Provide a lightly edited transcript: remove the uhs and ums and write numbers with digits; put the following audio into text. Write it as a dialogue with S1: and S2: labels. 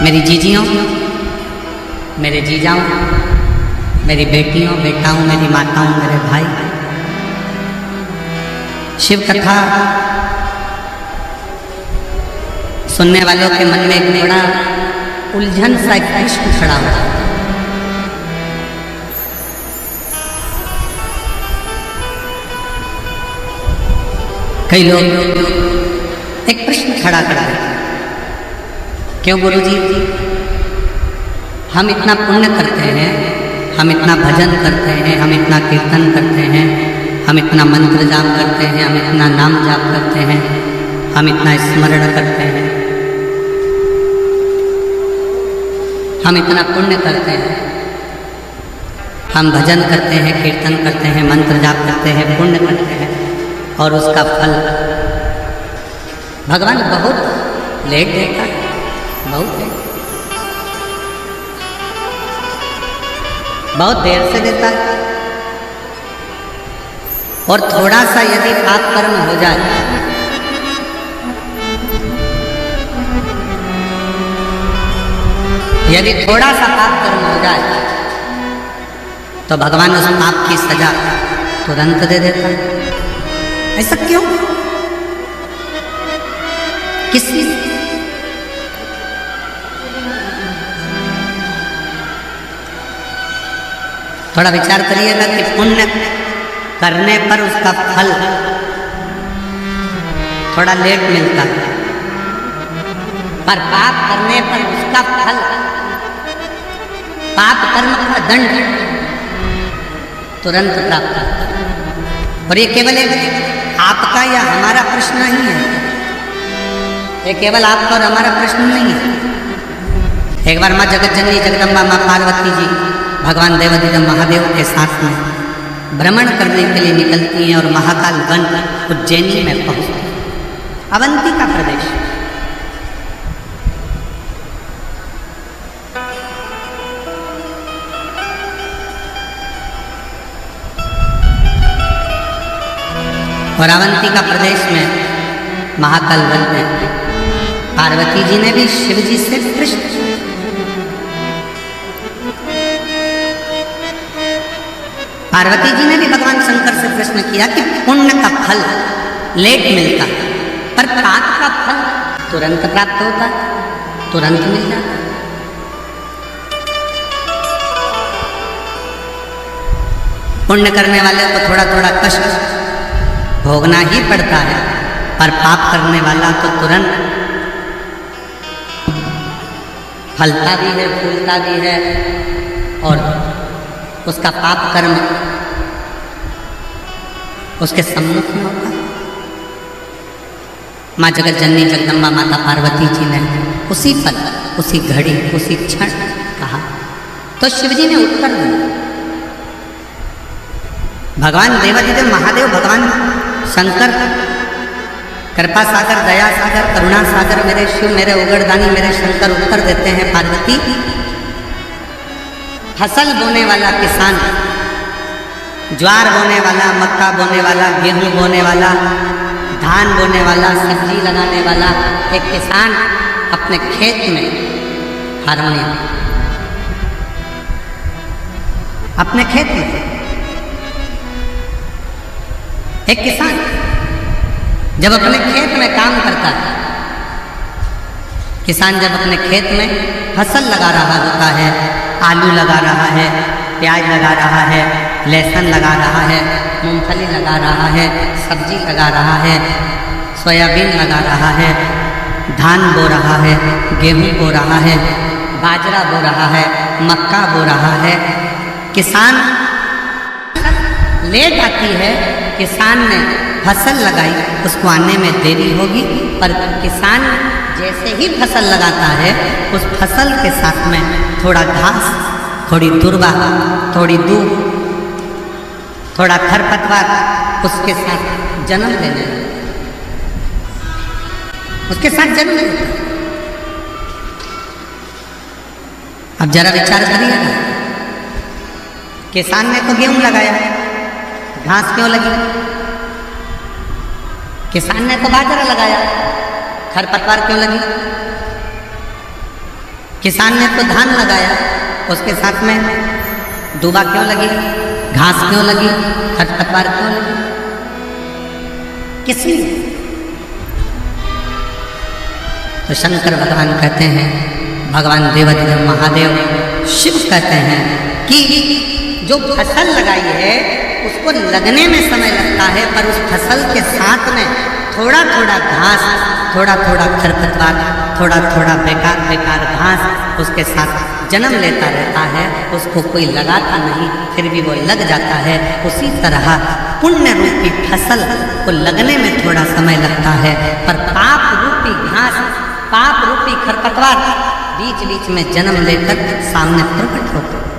S1: मेरी जीजियों, मेरे जीजाओं, मेरी बेटियों, बेटाओं, मेरी माताओं, मेरे भाई, शिव कथा सुनने वालों के मन में एक बड़ा उलझन सा एक प्रश्न खड़ा हुआ। कई लोग एक प्रश्न खड़ा कर देते, क्यों गुरुजी, हम इतना पुण्य करते हैं, हम इतना भजन करते हैं, हम इतना कीर्तन करते हैं, हम इतना मंत्र जाप करते हैं, हम इतना नाम जाप करते हैं, हम इतना स्मरण करते हैं, हम इतना पुण्य करते हैं, हम भजन करते हैं, कीर्तन करते हैं, मंत्र जाप करते हैं, पुण्य करते हैं, और उसका फल भगवान बहुत लेट देता है, बहुत लेट, बहुत देर से देता है। और थोड़ा सा यदि पाप कर्म हो जाए, यदि थोड़ा सा पाप कर्म हो जाए तो भगवान उस पाप की सजा तुरंत दे देता है। ऐसा क्यों? किस थोड़ा विचार करिएगा कि पुण्य करने पर उसका फल थोड़ा लेट मिलता है, पर पाप करने पर उसका फल, पाप कर्म का दंड तुरंत प्राप्त होता है। और ये केवल एक आपका या हमारा प्रश्न नहीं है, ये केवल आपका और हमारा प्रश्न नहीं है। एक बार माँ जगत जननी जगदम्बा माँ पार्वती जी भगवान देवाधिदेव महादेव के साथ में भ्रमण करने के लिए निकलती हैं और महाकाल वन उज्जैनी में पहुंचती हैं, अवंती का प्रदेश। और अवंती का प्रदेश में महाकाल वन में पार्वती जी ने भी शिव जी से प्रश्न, पार्वती जी ने भी भगवान शंकर से प्रश्न किया कि पुण्य का फल लेट मिलता है, पर पाप का फल तुरंत प्राप्त होता है, तुरंत मिल जाता है। पुण्य करने वाले को थोड़ा थोड़ा कष्ट भोगना ही पड़ता है, पर पाप करने वाला तो तुरंत फलता भी है, फूलता भी है, और उसका पाप कर्म उसके सम्मुख में होता है। माँ जगत जननी जगदम्बा माता पार्वती जी ने उसी पल, उसी घड़ी, उसी क्षण कहा, तो शिव जी ने उत्तर दिया। भगवान देवाधिदेव महादेव, भगवान शंकर, कृपा सागर, दया सागर, करुणा सागर, मेरे शिव, मेरे उगड़दानी, मेरे शंकर उत्तर देते हैं, पार्वती, फसल बोने वाला किसान, ज्वार बोने वाला, मक्का बोने वाला, गेहूं बोने वाला, धान बोने वाला, सब्जी लगाने वाला एक किसान अपने खेत में हारमोनियम, अपने खेत में एक किसान जब अपने खेत में काम करता है, किसान जब अपने खेत में फसल लगा रहा होता है, आलू लगा रहा है, प्याज लगा रहा है, लहसुन लगा रहा है, मूंगफली लगा रहा है, सब्जी लगा रहा है, सोयाबीन लगा रहा है, धान बो रहा है, गेहूं बो रहा है, बाजरा बो रहा है, मक्का बो रहा है, किसान लेट आती है, किसान ने फसल लगाई, उसको आने में देरी होगी, पर किसान जैसे ही फसल लगाता है, उस फसल के साथ में थोड़ा घास, थोड़ी दुर्वा, थोड़ी दूब, थोड़ा खरपतवार उसके साथ जन्म लेने, उसके साथ जन्म लेने। अब जरा विचार करिएगा, किसान ने तो गेहूं लगाया, घास क्यों लगी? किसान ने तो बाजरा लगाया, खरपतवार क्यों लगी? किसान ने तो धान लगाया, उसके साथ में दूबा क्यों लगी, घास क्यों लगी, खरपतवार क्यों लगी, किस लिए? तो शंकर भगवान कहते हैं, भगवान देवाधिदेव महादेव शिव कहते हैं कि जो फसल लगाई है उसको लगने में समय लगता है, पर उस फसल के साथ में थोड़ा थोड़ा घास, थोड़ा थोड़ा खरपतवार, थोड़ा थोड़ा बेकार घास उसके साथ जन्म लेता रहता है, उसको कोई लगाता नहीं, फिर भी वो लग जाता है। उसी तरह पुण्य रूपी फसल को लगने में थोड़ा समय लगता है, पर पाप रूपी घास, पाप रूपी खरपतवार बीच बीच में जन्म लेकर सामने प्रकट होता है।